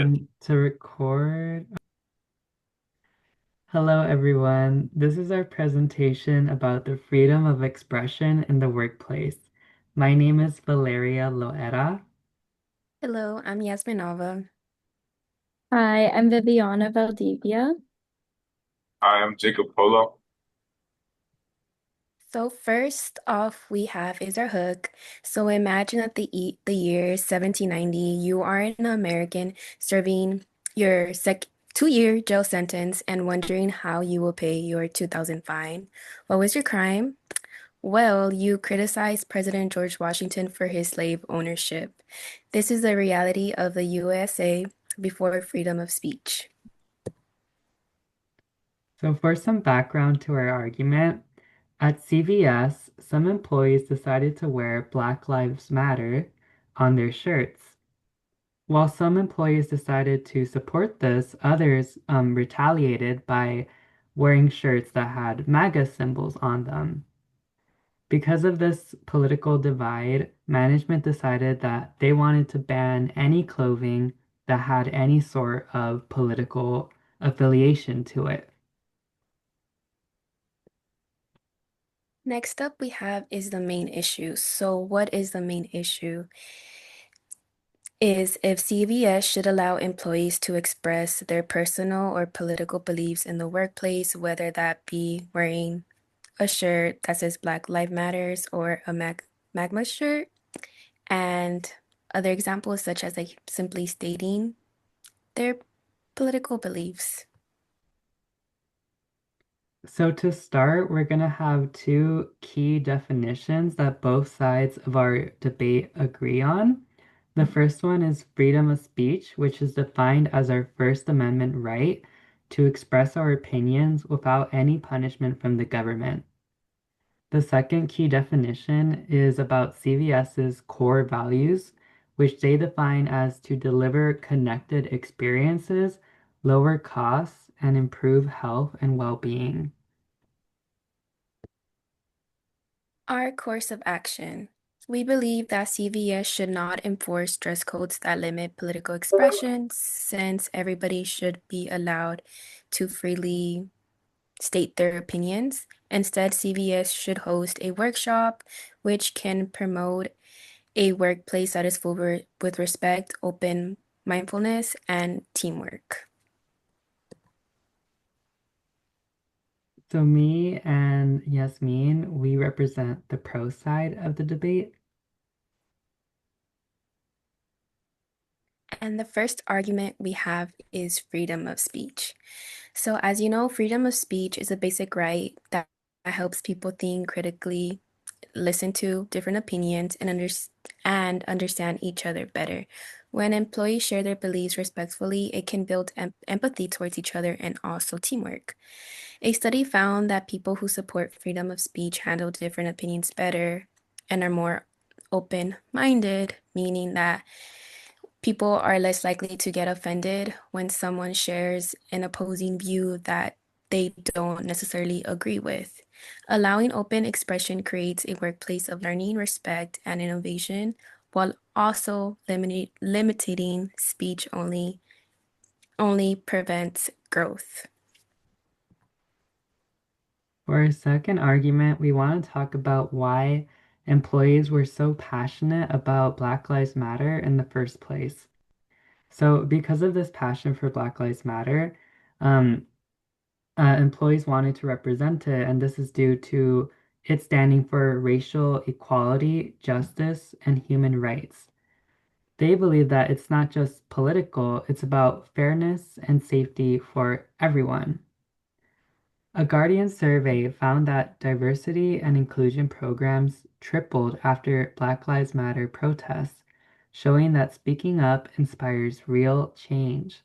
To record. Hello, everyone. This is our presentation about the freedom of expression in the workplace. My name is Valeria Loera. Hello, I'm Yasminova. Hi, I'm Viviana Valdivia. Hi, I'm Jacob Polo. So first off, we have is our hook. So imagine that the year 1790, you are an American serving your 2-year jail sentence and wondering how you will pay your 2000 fine. What was your crime? Well, you criticized President George Washington for his slave ownership. This is the reality of the USA before freedom of speech. So, for some background to our argument, at CVS, some employees decided to wear Black Lives Matter on their shirts. While some employees decided to support this, others retaliated by wearing shirts that had MAGA symbols on them. Because of this political divide, management decided that they wanted to ban any clothing that had any sort of political affiliation to it. Next up we have is the main issue. So what is the main issue? Is if CVS should allow employees to express their personal or political beliefs in the workplace, whether that be wearing a shirt that says Black Lives Matters or a Magma shirt, and other examples such as like simply stating their political beliefs. So to start, we're going to have two key definitions that both sides of our debate agree on. The first one is freedom of speech, which is defined as our First Amendment right to express our opinions without any punishment from the government. The second key definition is about CVS's core values, which they define as to deliver connected experiences, lower costs, and improve health and well-being. Our course of action. We believe that CVS should not enforce dress codes that limit political expression, since everybody should be allowed to freely state their opinions. Instead, CVS should host a workshop which can promote a workplace that is full with respect, open mindfulness, and teamwork. So me and Yasmin, we represent the pro side of the debate. And the first argument we have is freedom of speech. So, as you know, freedom of speech is a basic right that helps people think critically, listen to different opinions, and understand each other better. When employees share their beliefs respectfully, it can build empathy towards each other and also teamwork. A study found that people who support freedom of speech handle different opinions better and are more open-minded, meaning that people are less likely to get offended when someone shares an opposing view that they don't necessarily agree with. Allowing open expression creates a workplace of learning, respect, and innovation, while also limiting speech only prevents growth. For our second argument, we want to talk about why employees were so passionate about Black Lives Matter in the first place. So because of this passion for Black Lives Matter, um, employees wanted to represent it, and this is due to it standing for racial equality, justice, and human rights. They believe that it's not just political, it's about fairness and safety for everyone. A Guardian survey found that diversity and inclusion programs tripled after Black Lives Matter protests, showing that speaking up inspires real change.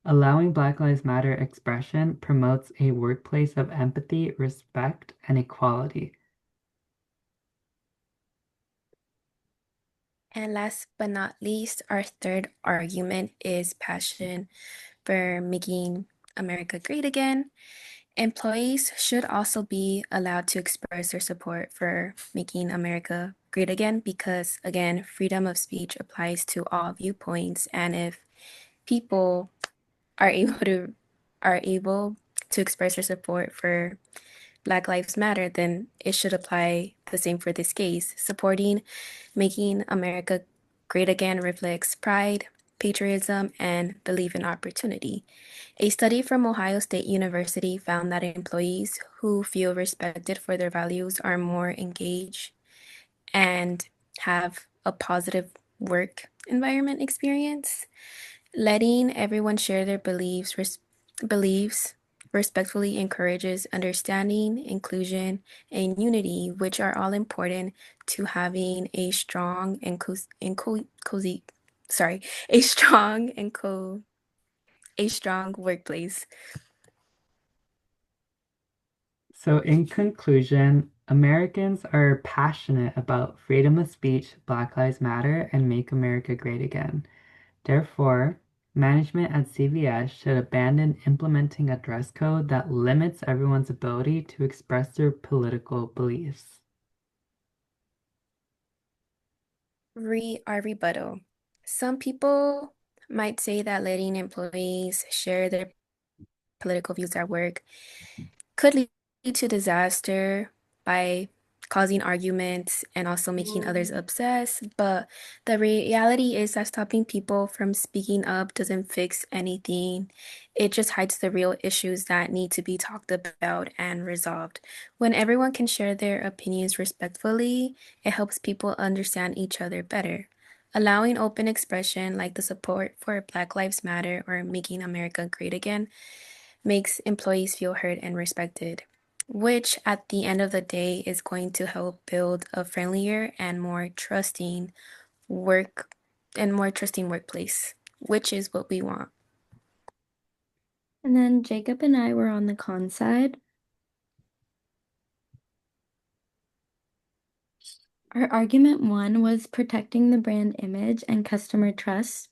Allowing Black Lives Matter expression promotes a workplace of empathy, respect, and equality. And last but not least, our third argument is passion for making America great again. Employees should also be allowed to express their support for making America great again because, again, freedom of speech applies to all viewpoints. And if people are able to are able to express their support for Black Lives Matter, then it should apply the same for this case. Supporting Making America Great Again reflects pride, patriotism, and belief in opportunity. A study from Ohio State University found that employees who feel respected for their values are more engaged and have a positive work environment experience. Letting everyone share their beliefs respectfully encourages understanding, inclusion, and unity, which are all important to having a strong and cozy, sorry, a strong and a strong workplace. So, in conclusion, Americans are passionate about freedom of speech, Black Lives Matter, and Make America Great Again. Therefore, management at CVS should abandon implementing a dress code that limits everyone's ability to express their political beliefs. Our rebuttal. Some people might say that letting employees share their political views at work could lead to disaster by causing arguments and also making others upset. But the reality is that stopping people from speaking up doesn't fix anything. It just hides the real issues that need to be talked about and resolved. When everyone can share their opinions respectfully, it helps people understand each other better. Allowing open expression like the support for Black Lives Matter or Making America Great Again makes employees feel heard and respected, which at the end of the day is going to help build a friendlier and work more trusting workplace, which is what we want. And then Jacob and I were on the con side. Our argument one was protecting the brand image and customer trust.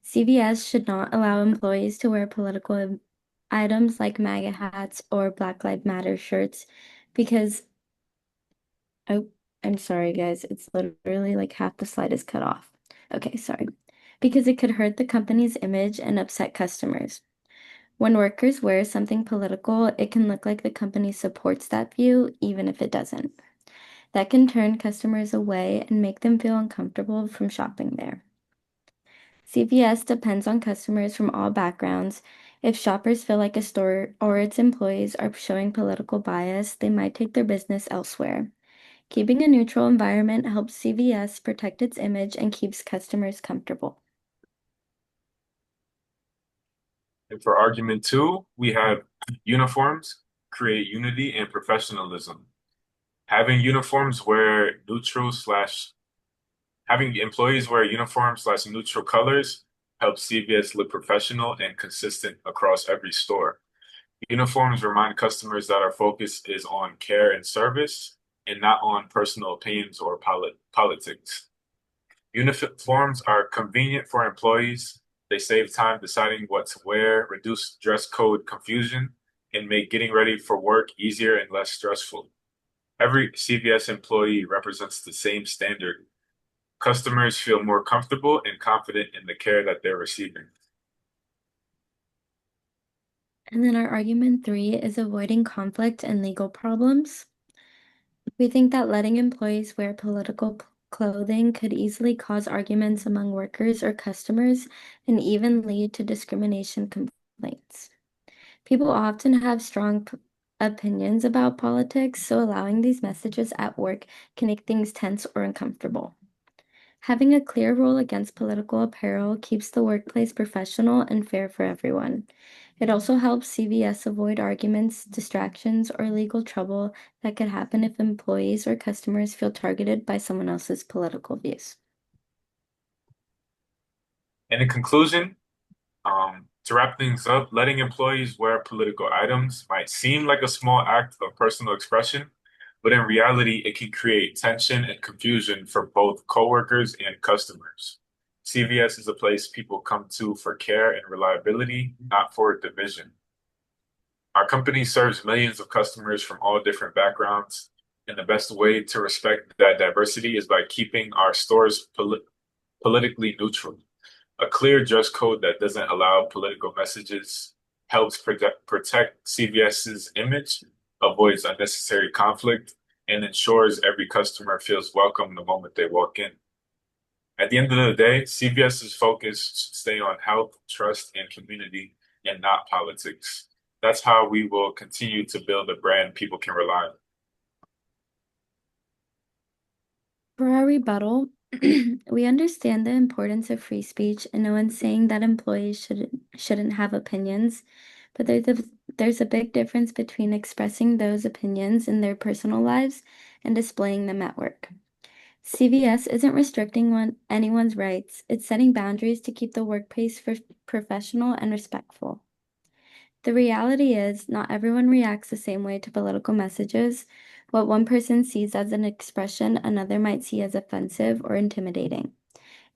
CVS should not allow employees to wear political items like MAGA hats or Black Lives Matter shirts because, oh, I'm sorry, guys. It's literally like half the slide is cut off. Okay, sorry. Because it could hurt the company's image and upset customers. When workers wear something political, it can look like the company supports that view, even if it doesn't. That can turn customers away and make them feel uncomfortable from shopping there. CVS depends on customers from all backgrounds. If shoppers feel like a store or its employees are showing political bias, they might take their business elsewhere. Keeping a neutral environment helps CVS protect its image and keeps customers comfortable. And for argument two, we have uniforms create unity and professionalism. Having uniforms wear neutral slash Having employees wear uniform slash neutral colors helps CVS look professional and consistent across every store. Uniforms remind customers that our focus is on care and service and not on personal opinions or politics. Uniforms are convenient for employees. They save time deciding what to wear, reduce dress code confusion, and make getting ready for work easier and less stressful. Every CVS employee represents the same standard. Customers feel more comfortable and confident in the care that they're receiving. And then our argument three is avoiding conflict and legal problems. We think that letting employees wear political clothing could easily cause arguments among workers or customers and even lead to discrimination complaints. People often have strong opinions about politics, so allowing these messages at work can make things tense or uncomfortable. Having a clear rule against political apparel keeps the workplace professional and fair for everyone. It also helps CVS avoid arguments, distractions, or legal trouble that could happen if employees or customers feel targeted by someone else's political views. And in conclusion, to wrap things up, letting employees wear political items might seem like a small act of personal expression, but in reality, it can create tension and confusion for both coworkers and customers. CVS is a place people come to for care and reliability, not for division. Our company serves millions of customers from all different backgrounds, and the best way to respect that diversity is by keeping our stores politically neutral. A clear dress code that doesn't allow political messages helps protect CVS's image, avoids unnecessary conflict, and ensures every customer feels welcome the moment they walk in. At the end of the day, CVS's focus should stay on health, trust, and community, and not politics. That's how we will continue to build a brand people can rely on. For our rebuttal, we understand the importance of free speech, and no one's saying that employees shouldn't have opinions, but there's a big difference between expressing those opinions in their personal lives and displaying them at work. CVS isn't restricting anyone's rights, it's setting boundaries to keep the workplace professional and respectful. The reality is, not everyone reacts the same way to political messages. What one person sees as an expression, another might see as offensive or intimidating.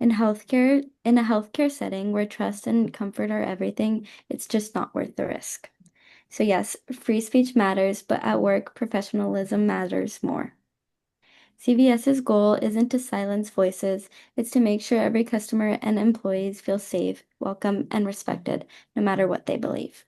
In a healthcare setting where trust and comfort are everything, it's just not worth the risk. So yes, free speech matters, but at work, professionalism matters more. CVS's goal isn't to silence voices, it's to make sure every customer and employees feel safe, welcome, and respected, no matter what they believe.